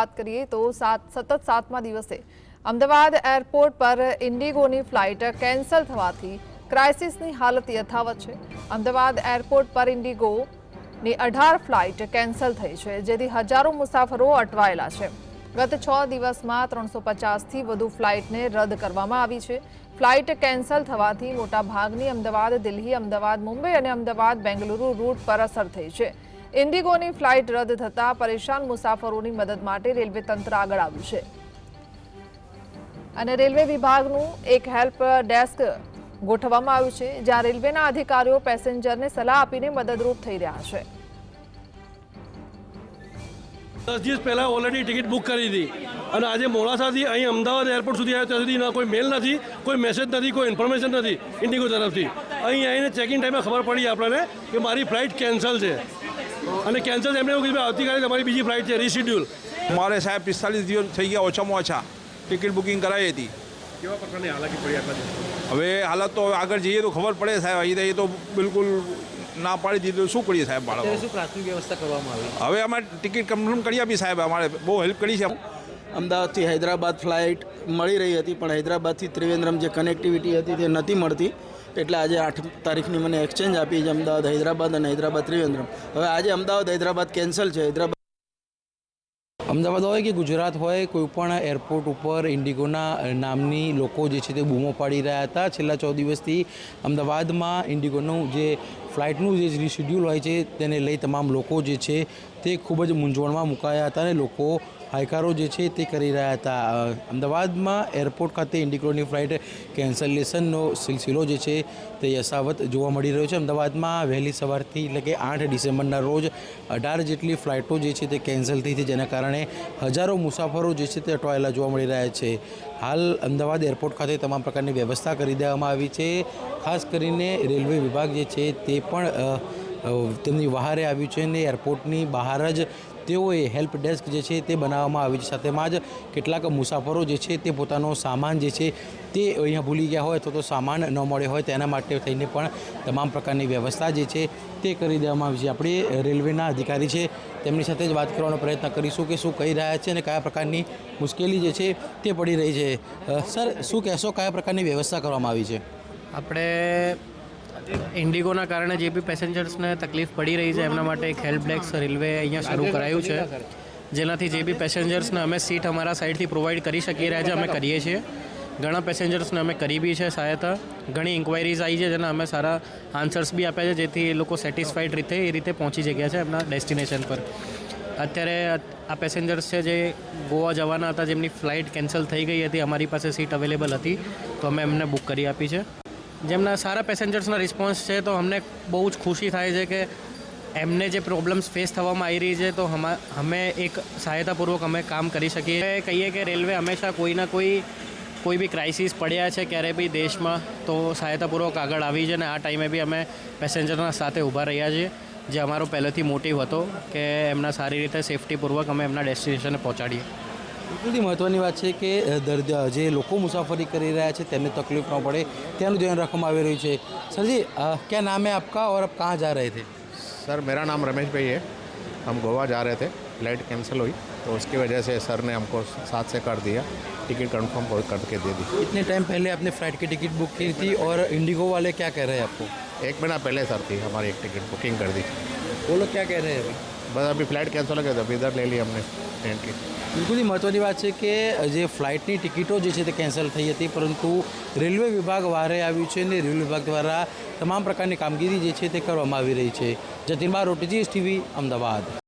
बात करिए तो सतत 7मा दिवसे अमदावाद एरपोर्ट पर इंडिगोनी फ्लाइट कैंसल थवाथी क्राइसिसनी हालत यथावत है। अमदावाद एरपोर्ट पर इंडिगोनी 18 फ्लाइट कैंसल थई है, जेथी हजारों मुसाफरो अटवायेला है। गत 6 दिवसमां 350 थी वधु फ्लाइटने रद्द करवामां आवी छे। फ्लाइट कैंसल थवाथी मोटा भागनी अमदावाद दिल्ही, अमदावाद मुंबई और अमदावाद बेंगलुरु रूट पर असर थई है। इंडिगोनी फ्लाइट रद्द थता परेशान मुसाफरोनी मदद माटे रेलवे तंत्र आगळ આવ્યું છે અને રેલવે વિભાગનું એક હેલ્પ ડેસ્ક ગોઠવવામાં આવ્યું છે, જ્યાં રેલવેના અધિકારીઓ પેસેન્જરને સલાહ આપીને મદદરૂપ થઈ રહ્યા છે। 10 દિવસ પહેલા ઓલરેડી ટિકિટ બુક કરી હતી અને આજે મોડાસાથી અહીં અમદાવાદ એરપોર્ટ સુધી આવ્યા ત્યાં સુધી ના કોઈ મેલ નથી, કોઈ મેસેજ નથી, કોઈ ઇન્ફોર્મેશન નથી ઇન્ડિગો તરફથી। અહીં આવીને ચેકિંગ ટાઈમે ખબર પડી આપણને કે મારી ફ્લાઇટ કેન્સલ છે અને કેન્સલ એમણે એવું કીધું આવતીકાલે તમારી બીજી ફ્લાઇટ છે રીશેડ્યુલ। અમારે સાહેબ 45 દિવસ થઈ ગયા ઓછામાં ઓછા ટિકિટ બુકિંગ કરાવી હતી। કેવા પ્રકારની હાલાકી પડી આટલા દિવસ? હવે હાલત તો આગળ જઈએ તો ખબર પડે સાહેબ। અહીં તો બિલકુલ ના પાડી દીધું, શું કરીએ સાહેબ? બાળકો શું પ્રાથમિક વ્યવસ્થા કરવામાં આવી? હવે અમારે ટિકિટ કન્ફર્મ કરી આપી સાહેબ, અમારે બહુ હેલ્પ કરી છે। અમદાવાદથી હૈદરાબાદ ફ્લાઇટ મળી રહી હતી, પણ હૈદરાબાદથી ત્રિવેન્દ્રમ જે કનેક્ટિવિટી હતી તે નથી મળતી, એટલે આજે 8 તારીખની મને એક્સચેન્જ આપી છે અમદાવાદ હૈદરાબાદ અને હૈદરાબાદ ત્રિવેન્દ્રમ। હવે આજે અમદાવાદ હૈદરાબાદ કેન્સલ છે। હૈદરાબાદ અમદાવાદ હોય કે ગુજરાત હોય, કોઈપણ એરપોર્ટ ઉપર ઇન્ડિગોના નામની લોકો જે છે તે બૂમો પાડી રહ્યા હતા। છેલ્લા 14 દિવસથી અમદાવાદમાં ઇન્ડિગોનું જે ફ્લાઇટનું જે રીશેડ્યુલ હોય છે તેને લઈ તમામ લોકો જે છે તે ખૂબ જ મૂંઝવણમાં મુકાયા હતા અને લોકો હાયકારો જે છે તે કરી રહ્યા હતા। અમદાવાદમાં એરપોર્ટ ખાતે ઇન્ડિગોની ફ્લાઇટ કેન્સલેશનનો સિલસિલો જે છે તે યથાવત જોવા મળી રહ્યો છે। અમદાવાદમાં વહેલી સવારથી એટલે કે 8 ડિસેમ્બરના રોજ 18 જેટલી ફ્લાઇટો જે છે તે કેન્સલ થઈ હતી, જેના કારણે હજારો મુસાફરો જે છે તે અટવાયેલા જોવા મળી રહ્યા છે। હાલ અમદાવાદ એરપોર્ટ ખાતે તમામ પ્રકારની વ્યવસ્થા કરી દેવામાં આવી છે। ખાસ કરીને રેલવે વિભાગ જે છે તે પણ તેમની વહારે આવ્યું છે અને એરપોર્ટની બહાર જ તેઓએ હેલ્પ ડેસ્ક જે છે તે બનાવવામાં આવી છે। સાથેમાં જ કેટલાક મુસાફરો જે છે તે પોતાનો સામાન જે છે તે અહીંયા ભૂલી ગયા હોય અથવા તો સામાન ન મળ્યો હોય તેના માટે થઈને પણ તમામ પ્રકારની વ્યવસ્થા જે છે તે કરી દેવામાં આવી છે। આપણે રેલવેના અધિકારી છે તેમની સાથે જ વાત કરવાનો પ્રયત્ન કરીશું કે શું કહી રહ્યા છે અને કયા પ્રકારની મુશ્કેલી જે છે તે પડી રહી છે। સર, શું કહેશો, કયા પ્રકારની વ્યવસ્થા કરવામાં આવી છે? આપણે ઇન્ડિગોના કારણે જે બી પેસેન્જર્સને તકલીફ પડી રહી છે એમના માટે એક હેલ્પ ડેસ્ક રેલવે અહીંયા શરૂ કરાયું છે, જેનાથી જે બી પેસેન્જર્સને અમે સીટ અમારા સાઈડથી પ્રોવાઈડ કરી શકીએ રહ્યા છે, અમે કરીએ છીએ। ઘણા પેસેન્જર્સને અમે કરી બી છે સહાયતા, ઘણી ઇન્ક્વાયરીઝ આવી છે જેના અમે સારા આન્સર્સ બી આપ્યા છે, જેથી એ લોકો સેટિસ્ફાઈડ રીતે પહોંચી શક્યા છે એમના ડેસ્ટિનેશન પર। અત્યારે આ પેસેન્જર્સ છે જે ગોવા જવાના હતા, જેમની ફ્લાઇટ કેન્સલ થઈ ગઈ હતી, અમારી પાસે સીટ અવેલેબલ હતી તો અમે એમને બુક કરી આપી છે। જેમના સારા પેસેન્જર્સના રિસ્પોન્સ છે તો અમને બહુ જ ખુશી થાય છે કે એમને જે પ્રોબ્લેમ્સ ફેસ થવામાં આવી રહી છે તો અમે એક સહાયતાપૂર્વક અમે કામ કરી શકીએ। કહીએ કે રેલવે હંમેશા કોઈ બી ક્રાઇસિસ પડ્યા છે ક્યારે બી દેશમાં તો સહાયતાપૂર્વક આગળ આવી છે અને આ ટાઈમે બી અમે પેસેન્જરના સાથે ઊભા રહ્યા છીએ, જે અમારો પહેલેથી મોટિવ હતો કે એમના સારી રીતે સેફટીપૂર્વક અમે એમના ડેસ્ટિનેશને પહોંચાડીએ। સૌથી મહત્ત્વની વાત છે કે જે લોકો મુસાફરી કરી રહ્યા છે તેમને તકલીફ ન પડે તેનું ધ્યાન રાખવામાં આવી રહ્યું છે। સરજી, क्या नाम है आपका और आप कहाँ जा रहे थे? सर, मेरा नाम रमेश भाई है। हम गोवा जा रहे थे, फ्लाइट कैंसिल हुई तो उसकी वजह से सर ने हमको साथ से कर दिया, टिकट कंफर्म करके दे दी। कितने टाइम पहले आपने फ्लाइट की टिकट बुक की थी और इंडिगो वाले क्या कह रहे हैं आपको? 1 महीना पहले सर थी हमारी एक टिकट बुकिंग कर दी। वो लोग क्या कह रहे हैं अभी? बस अभी फ्लाइट कैंसिल हो गया था, इधर ले ली हमने ट्रेन की। બિલકુલ મહત્ત્વની વાત છે કે જે ફ્લાઇટની ટિકિટો જે છે તે કેન્સલ થઈ હતી, પરંતુ રેલવે વિભાગ વારે આવ્યું છે અને રેલવે વિભાગ દ્વારા તમામ પ્રકારની કામગીરી જે છે તે કરવામાં આવી રહી છે। જતીન બારોટ, GSTV, અમદાવાદ।